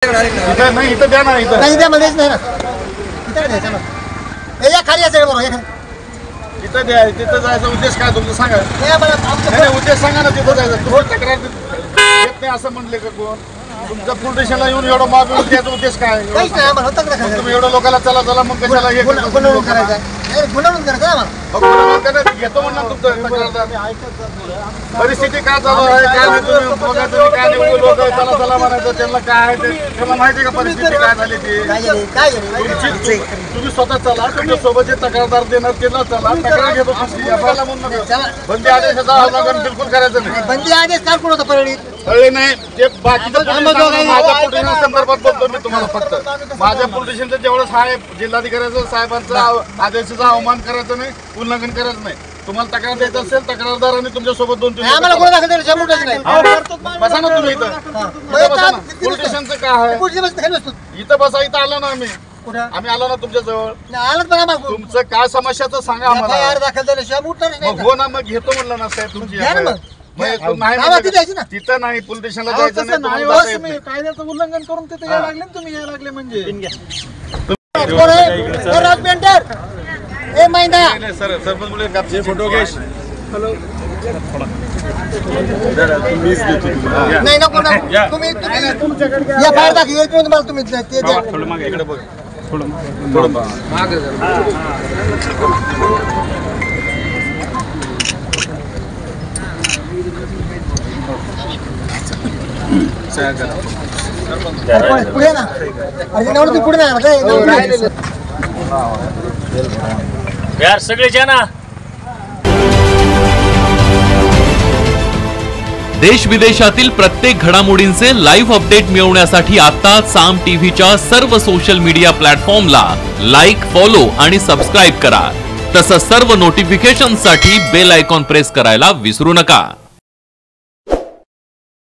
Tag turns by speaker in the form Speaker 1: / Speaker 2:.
Speaker 1: नाही इथं द्या ना, इथं
Speaker 2: नाही त्यामध्येच नाही ना, इथं द्यायचं ना. या खाली यायचं बरोबर,
Speaker 1: इथं द्या. तिथं जायचा उद्देश काय तुमचं सांगा. नाही उद्देश सांगा ना, तिथं जायचं. तुम्ही तक्रार देत नाही असं म्हणले का कोण? तुमच्या पोलीस स्टेशनला येऊन एवढं माग त्याचा उद्देश काय? तुम्ही एवढं लोकांना चला चला मग कशाला हे
Speaker 2: करायचं
Speaker 1: घेतो म्हणणार तुमचं तक्रारदार. परिस्थिती काय चालू आहे काय नाही तुम्ही बघा. तुम्ही काय नेमकं लोक चला चला म्हणायचं त्यांना काय आहे ते त्यांना माहिती का परिस्थिती काय झाली ती. तुम्ही स्वतः चला, तुमच्या सोबत जे तक्रारदार देणार त्यांना चला तक्रार घेतो. बंदी आदेशाचा उल्लंघन बिलकुल करायचं नाही.
Speaker 2: बंदी आदेश काय कोण होता परळीत?
Speaker 1: कळले नाही ते बाकीचं माझ्या पोलिस संदर्भात बोलतो मी तुम्हाला. फक्त माझ्या पोलीस स्टेशनचं जेवढंच आहे जिल्हाधिकाऱ्याचं साहेबांचा आदेशाचा अवमान करायचं नाही, उल्लंघन करायचं नाही. तुम्हाला तक्रार द्यायचं असेल तक्रारदारांनी तुमच्या सोबत 2-3 बसा ना तुम्ही इथं. पोलीस स्टेशनचं काय आहे इथं बसा. इथं आलो ना आम्ही आलो ना तुमच्या जवळ. तुमचं काय समस्याचं सांगा आम्हाला. हो ना मग घेतो म्हणलं ना साहेब तुमची. तिथं नाही पोलीस स्टेशनला जायचं नाही.
Speaker 3: कायद्याचं उल्लंघन करून तिथे यायला लागले तुम्ही यायला लागले म्हणजे
Speaker 1: फोटो घे.
Speaker 2: नाही नको तुम्ही या बाहेर दाखल तुम्हाला तुम्ही ते द्या.
Speaker 1: थोडं मागे इकडे बघ. थोडं मागे
Speaker 2: पुढे ना पुढे ना
Speaker 4: यार सगळेच्या ना.
Speaker 5: देश विदेशातील प्रत्येक घडामोडींचे लाईव्ह अपडेट मिळवण्यासाठी आता साम टीव्हीच्या सर्व सोशल मीडिया प्लॅटफॉर्मला लाईक, फॉलो आणि सबस्क्राईब करा. तसंच सर्व नोटिफिकेशनसाठी बेल आयकॉन प्रेस करायला विसरू नका.